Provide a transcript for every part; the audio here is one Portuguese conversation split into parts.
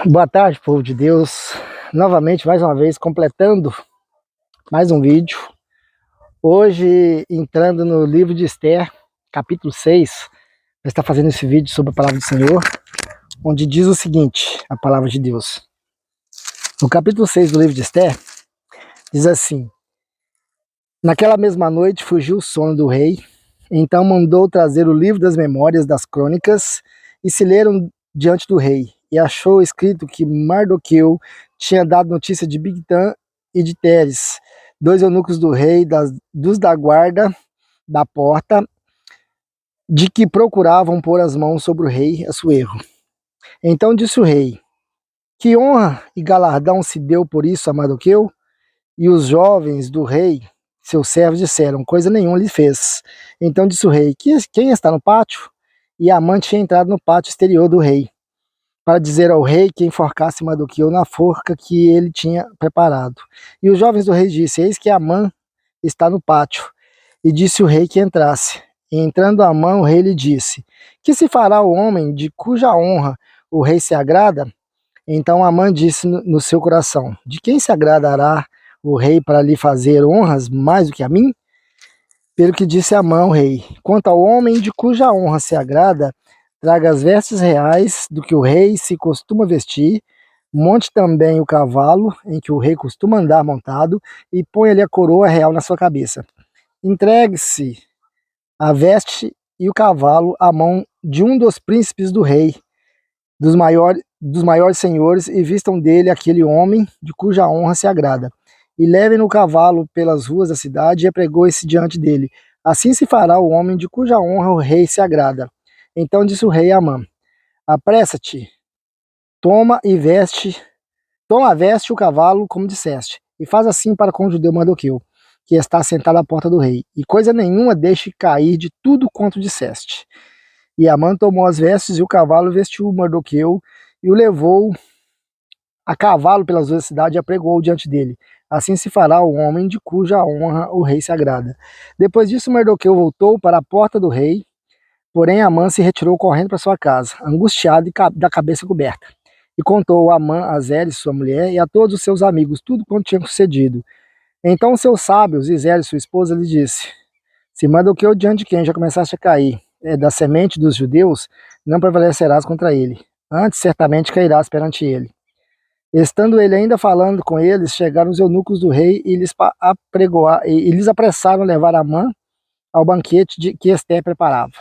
Boa tarde, povo de Deus. Novamente, mais uma vez, completando mais um vídeo. Hoje, entrando no livro de Esther, capítulo 6, eu estou fazendo esse vídeo sobre a palavra do Senhor, onde diz o seguinte, a palavra de Deus. No capítulo 6 do livro de Esther, diz assim: Naquela mesma noite fugiu o sono do rei, então mandou trazer o livro das memórias das crônicas e se leram diante do rei. E achou escrito que Mardoqueu tinha dado notícia de Bigtan e de Teres, dois eunucos do rei, dos da guarda da porta, de que procuravam pôr as mãos sobre o rei Assuero. Então disse o rei: Que honra e galardão se deu por isso a Mardoqueu? E os jovens do rei, seus servos, disseram: Coisa nenhuma lhe fez. Então disse o rei: Quem está no pátio? E Amã tinha entrado no pátio exterior do rei, para dizer ao rei que enforcasse Mardoqueu na forca que ele tinha preparado. E os jovens do rei disseram: Eis que Amã está no pátio. E disse o rei que entrasse. E entrando Amã, o rei lhe disse: Que se fará o homem de cuja honra o rei se agrada? Então Amã disse no seu coração: De quem se agradará o rei para lhe fazer honras mais do que a mim? Pelo que disse Amã o rei: Quanto ao homem de cuja honra se agrada, traga as vestes reais do que o rei se costuma vestir, monte também o cavalo em que o rei costuma andar montado, e ponha-lhe a coroa real na sua cabeça. Entregue-se a veste e o cavalo à mão de um dos príncipes do rei, dos maiores senhores, e vistam dele aquele homem de cuja honra se agrada. E levem no cavalo pelas ruas da cidade e apregou-se diante dele. Assim se fará o homem de cuja honra o rei se agrada. Então disse o rei a Amã: Apressa-te, toma a veste e o cavalo, como disseste, e faz assim para com o judeu Mardoqueu, que está sentado à porta do rei, e coisa nenhuma deixe cair de tudo quanto disseste. E Amã tomou as vestes e o cavalo, vestiu Mardoqueu e o levou a cavalo pelas ruas da cidade e apregou diante dele. Assim se fará o homem de cuja honra o rei se agrada. Depois disso, Mardoqueu voltou para a porta do rei, porém Amã se retirou correndo para sua casa, angustiado e da cabeça coberta. E contou a Amã a Zeres, sua mulher, e a todos os seus amigos tudo quanto tinha sucedido. Então seus sábios, e Zeres, sua esposa, lhe disse: Se Mardoqueu diante de quem já começaste a cair, da semente dos judeus, não prevalecerás contra ele. Antes certamente cairás perante ele. Estando ele ainda falando com eles, chegaram os eunucos do rei e lhes apressaram a levar Amã ao banquete que Esther preparava.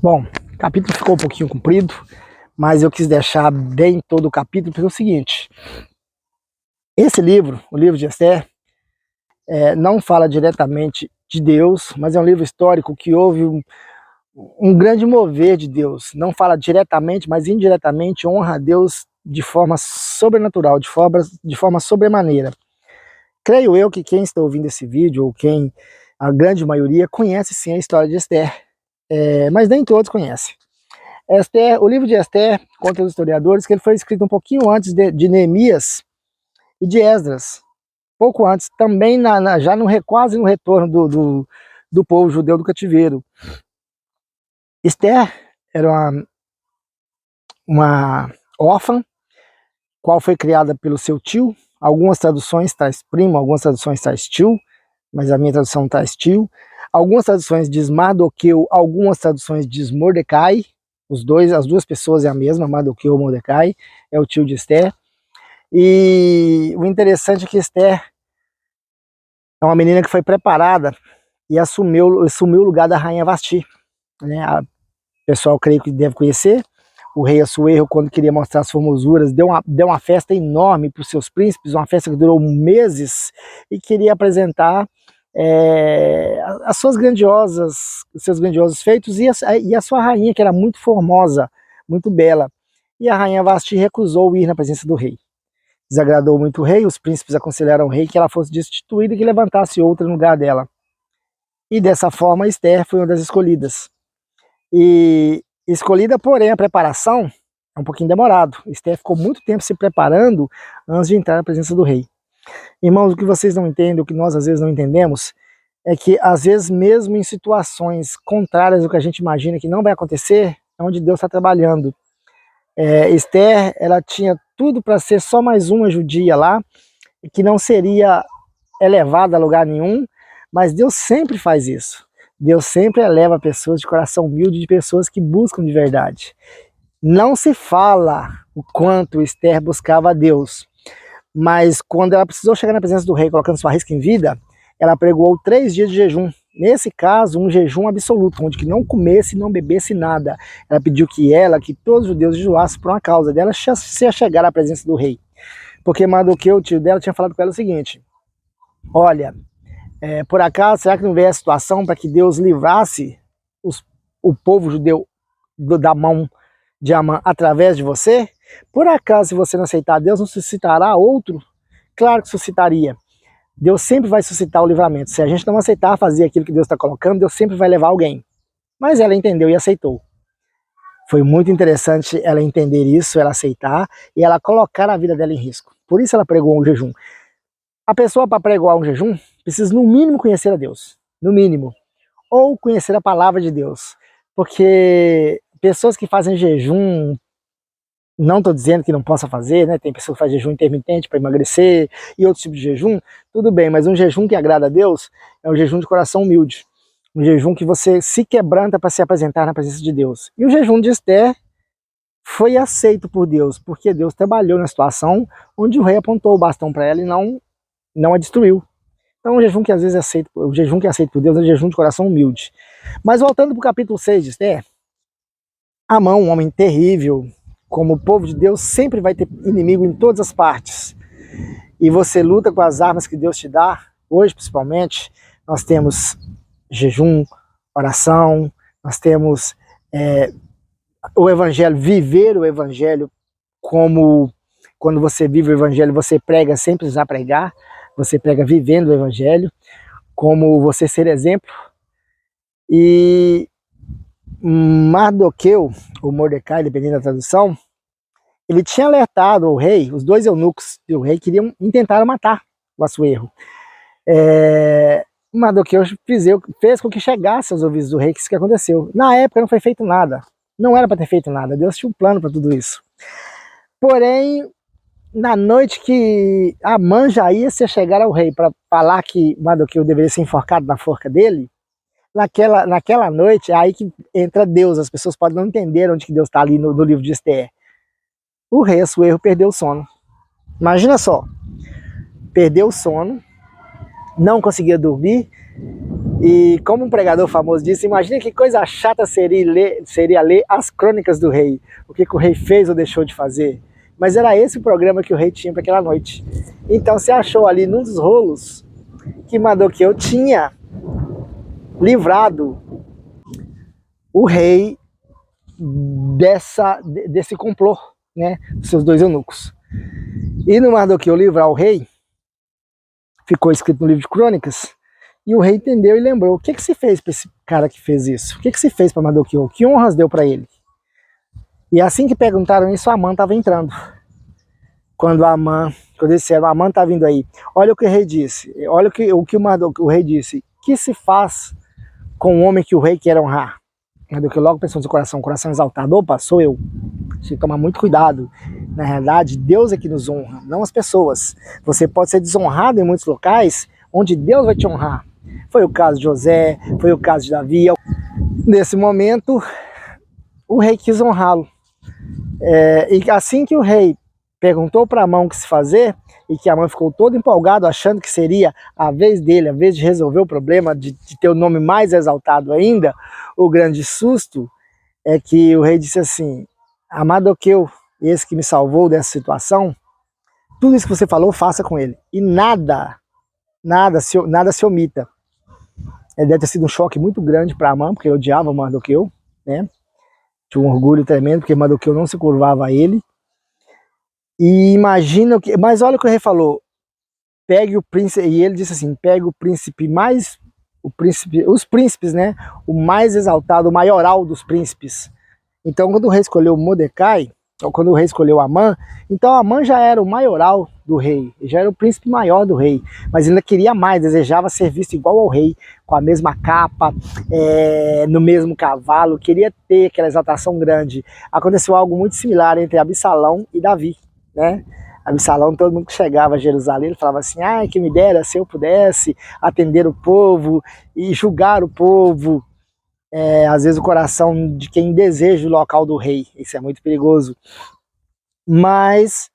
Bom, o capítulo ficou um pouquinho comprido, mas eu quis deixar bem todo o capítulo, porque é o seguinte: esse livro, o livro de Esther, não fala diretamente de Deus, mas é um livro histórico que houve um grande mover de Deus. Não fala diretamente, mas indiretamente honra a Deus de forma sobrenatural, de forma sobremaneira. Creio eu que quem está ouvindo esse vídeo, ou a grande maioria, conhece sim a história de Esther, mas nem todos conhecem. O livro de Esther, conta os historiadores, que ele foi escrito um pouquinho antes de Neemias e de Esdras, pouco antes, também quase no retorno do povo judeu do cativeiro. Esther era uma órfã, qual foi criada pelo seu tio. Algumas traduções traz primo, algumas traduções traz tio, mas a minha tradução traz tio. Algumas traduções diz Mardoqueu, algumas traduções diz Mordecai. As duas pessoas é a mesma, Mardoqueu ou Mordecai, é o tio de Esther. E o interessante é que Esther é uma menina que foi preparada e assumiu o lugar da rainha Vasti, né? O pessoal creio que deve conhecer. O rei Assuero, quando queria mostrar as formosuras, deu uma festa enorme para os seus príncipes, uma festa que durou meses, e queria apresentar os seus grandiosos feitos e a sua rainha, que era muito formosa, muito bela. E a rainha Vasti recusou ir na presença do rei. Desagradou muito o rei, os príncipes aconselharam o rei que ela fosse destituída e que levantasse outra no lugar dela. E dessa forma Esther foi uma das escolhidas. E escolhida, porém, a preparação é um pouquinho demorado. Esther ficou muito tempo se preparando antes de entrar na presença do rei. Irmãos, o que vocês não entendem, o que nós às vezes não entendemos, é que às vezes mesmo em situações contrárias ao que a gente imagina que não vai acontecer, é onde Deus está trabalhando. Esther, ela tinha tudo para ser só mais uma judia lá, que não seria elevada a lugar nenhum, mas Deus sempre faz isso. Deus sempre eleva pessoas de coração humilde, de pessoas que buscam de verdade. Não se fala o quanto Esther buscava a Deus, mas quando ela precisou chegar na presença do rei, colocando sua risca em vida, ela pregoou 3 dias de jejum. Nesse caso, um jejum absoluto, onde que não comesse e não bebesse nada. Ela pediu que todos os judeus jejuassem por uma causa dela se chegar à presença do rei. Porque Mardoqueu, o tio dela, tinha falado com ela o seguinte: olha, por acaso, será que não veio a situação para que Deus livrasse o povo judeu da mão de Amã através de você? Por acaso, se você não aceitar Deus, não suscitará outro? Claro que suscitaria. Deus sempre vai suscitar o livramento. Se a gente não aceitar fazer aquilo que Deus está colocando, Deus sempre vai levar alguém. Mas ela entendeu e aceitou. Foi muito interessante ela entender isso, ela aceitar e ela colocar a vida dela em risco. Por isso ela pregou um jejum. A pessoa, para pregoar um jejum, precisa no mínimo conhecer a Deus. No mínimo. Ou conhecer a palavra de Deus. Porque pessoas que fazem jejum, não estou dizendo que não possa fazer, né? Tem pessoas que fazem jejum intermitente para emagrecer e outros tipos de jejum, tudo bem, mas um jejum que agrada a Deus é um jejum de coração humilde. Um jejum que você se quebranta para se apresentar na presença de Deus. E o jejum de Esther foi aceito por Deus, porque Deus trabalhou na situação onde o rei apontou o bastão para ela e não a destruiu. Então, o jejum que às vezes é aceito, o jejum que é aceito por Deus é um jejum de coração humilde. Mas voltando para o capítulo 6 de Esther, Amã, um homem terrível, como o povo de Deus sempre vai ter inimigo em todas as partes. E você luta com as armas que Deus te dá. Hoje, principalmente, nós temos jejum, oração, nós temos o evangelho, viver o evangelho como quando você vive o evangelho, você prega sem precisar pregar, você prega vivendo o evangelho, como você ser exemplo. E Mardoqueu, ou Mordecai, dependendo da tradução, ele tinha alertado o rei, os 2 eunucos do rei intentaram matar o Assuero. Mardoqueu fez com que chegasse aos ouvidos do rei que isso que aconteceu. Na época não foi feito nada, não era para ter feito nada, Deus tinha um plano para tudo isso. Porém, na noite que Amã já ia se chegar ao rei para falar que Mardoqueu deveria ser enforcado na forca dele, naquela noite é aí que entra Deus. As pessoas podem não entender onde que Deus está ali no livro de Esther. O rei Assuero perdeu o sono. Imagina só, perdeu o sono, não conseguia dormir, e como um pregador famoso disse, imagina que coisa chata seria ler as crônicas do rei, o que o rei fez ou deixou de fazer. Mas era esse o programa que o rei tinha para aquela noite. Então se achou ali num dos rolos que Mardoqueu tinha livrado o rei desse complô, né, dos seus 2 eunucos. E no Mardoqueu livrar o rei, ficou escrito no livro de Crônicas, e o rei entendeu e lembrou: o que se fez para esse cara que fez isso? O que se fez para Mardoqueu? Que honras deu para ele? E assim que perguntaram isso, Amã estava entrando. Quando disseram: Amã está vindo aí, olha o que o rei disse, olha o que o rei disse: que se faz com um homem que o rei quer honrar? Mardoqueu logo pensou no seu coração, coração exaltado: opa, sou eu. Tem que tomar muito cuidado. Na realidade, Deus é que nos honra, não as pessoas. Você pode ser desonrado em muitos locais onde Deus vai te honrar. Foi o caso de José, foi o caso de Davi. Nesse momento, o rei quis honrá-lo. E assim que o rei perguntou para Amã o que se fazer, e que Amã ficou todo empolgado, achando que seria a vez dele, a vez de resolver o problema, de ter o nome mais exaltado ainda, o grande susto é que o rei disse assim: Mardoqueu, esse que me salvou dessa situação, tudo isso que você falou, faça com ele. E nada se omita. Deve ter sido um choque muito grande para Amã, porque ele odiava Mardoqueu, né? Tinha um orgulho tremendo, porque Mardoqueu não se curvava a ele. E imagina que. Mas olha o que o rei falou: pegue o príncipe. E ele disse assim: pegue o príncipe mais. Os príncipes, né? O mais exaltado, o maioral dos príncipes. Então, quando o rei escolheu Mordecai, quando o rei escolheu Amã, então Amã já era o maioral do rei, já era o príncipe maior do rei, mas ainda queria mais, desejava ser visto igual ao rei, com a mesma capa, no mesmo cavalo, queria ter aquela exaltação grande. Aconteceu algo muito similar entre Absalão e Davi, né? Absalão, todo mundo que chegava a Jerusalém, ele falava assim, ai, que me dera se eu pudesse atender o povo e julgar o povo, às vezes o coração de quem deseja o local do rei, isso é muito perigoso. Mas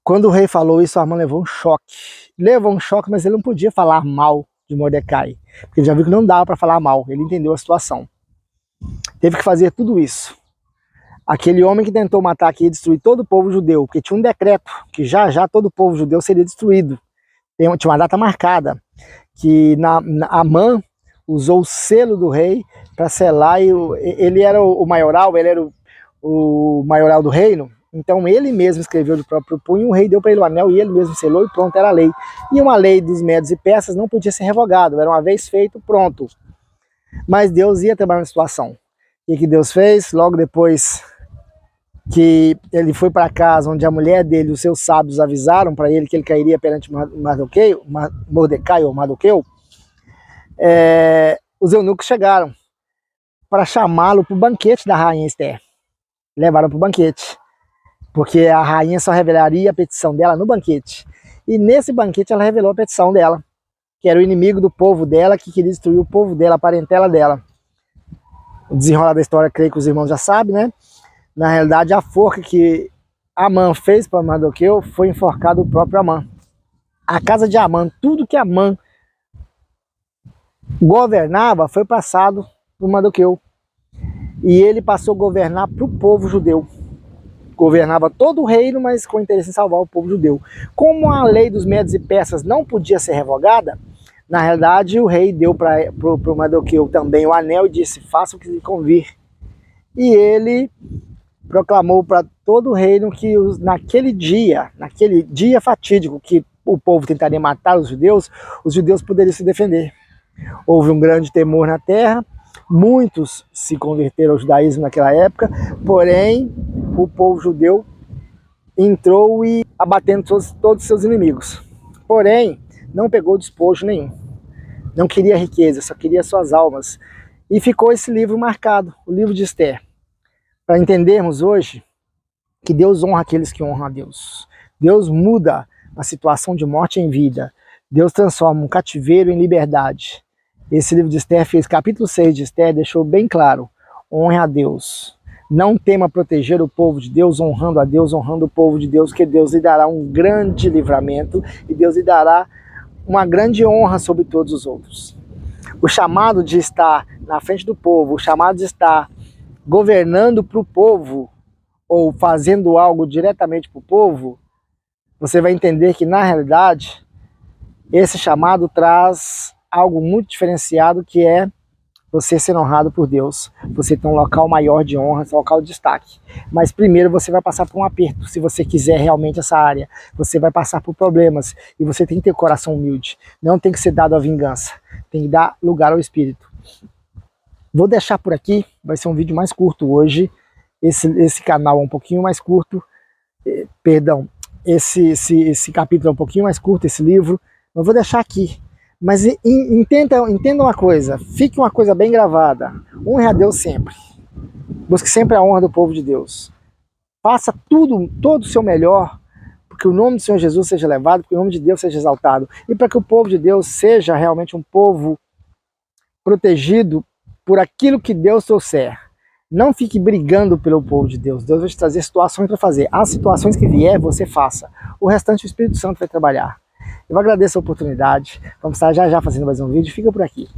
quando o rei falou isso, Amã levou um choque, mas ele não podia falar mal de Mordecai, porque ele já viu que não dava para falar mal, ele entendeu a situação, teve que fazer tudo isso. Aquele homem que tentou matar aqui e destruir todo o povo judeu, porque tinha um decreto que já todo o povo judeu seria destruído, tinha uma data marcada, que Amã usou o selo do rei para selar, e ele era o maioral, ele era o maioral do reino, então ele mesmo escreveu de próprio punho, o rei deu para ele o anel e ele mesmo selou e pronto, era a lei. E uma lei dos medos e persas não podia ser revogada, era uma vez feito, pronto. Mas Deus ia trabalhar na situação. E o que Deus fez? Logo depois que ele foi para casa onde a mulher dele, os seus sábios avisaram para ele que ele cairia perante Mordecai ou Mardoqueu, os eunucos chegaram para chamá-lo para o banquete da rainha Esther. Levaram para o banquete, porque a rainha só revelaria a petição dela no banquete. E nesse banquete ela revelou a petição dela, que era o inimigo do povo dela, que queria destruir o povo dela, a parentela dela. O desenrolar da história, creio que os irmãos já sabem, né? Na realidade, a forca que Amã fez para Mardoqueu foi enforcado o próprio Amã. A casa de Amã, tudo que Amã governava foi passado para Mardoqueu. E ele passou a governar para o povo judeu. Governava todo o reino, mas com interesse em salvar o povo judeu. Como a lei dos medos e persas não podia ser revogada, na realidade o rei deu para o Mardoqueu também o anel e disse, faça o que lhe convir. E ele proclamou para todo o reino que naquele dia fatídico que o povo tentaria matar os judeus poderiam se defender. Houve um grande temor na terra, muitos se converteram ao judaísmo naquela época, porém o povo judeu entrou e abatendo todos os seus inimigos. Porém, não pegou despojo nenhum, não queria riqueza, só queria suas almas. E ficou esse livro marcado, o livro de Esther, para entendermos hoje que Deus honra aqueles que honram a Deus. Deus muda a situação de morte em vida. Deus transforma um cativeiro em liberdade. Esse livro de Esther fez, capítulo 6 de Esther, deixou bem claro, honre a Deus. Não tema proteger o povo de Deus, honrando a Deus, honrando o povo de Deus, que Deus lhe dará um grande livramento e Deus lhe dará uma grande honra sobre todos os outros. O chamado de estar na frente do povo, o chamado de estar governando para o povo, ou fazendo algo diretamente para o povo, você vai entender que na realidade esse chamado traz algo muito diferenciado, que é você ser honrado por Deus, você ter um local maior de honra, um local de destaque. Mas primeiro você vai passar por um aperto, se você quiser realmente essa área, você vai passar por problemas, e você tem que ter coração humilde, não tem que ser dado à vingança, tem que dar lugar ao Espírito. Vou deixar por aqui, vai ser um vídeo mais curto hoje, esse canal é um pouquinho mais curto, perdão, esse capítulo é um pouquinho mais curto, esse livro, eu vou deixar aqui. Mas entenda uma coisa, fique uma coisa bem gravada, honre a Deus sempre, busque sempre a honra do povo de Deus, faça todo o seu melhor, porque o nome do Senhor Jesus seja elevado, porque o nome de Deus seja exaltado, e para que o povo de Deus seja realmente um povo protegido por aquilo que Deus trouxer. Não fique brigando pelo povo de Deus. Deus vai te trazer situações para fazer. As situações que vier, você faça. O restante o Espírito Santo vai trabalhar. Eu agradeço a oportunidade. Vamos estar já fazendo mais um vídeo. Fica por aqui.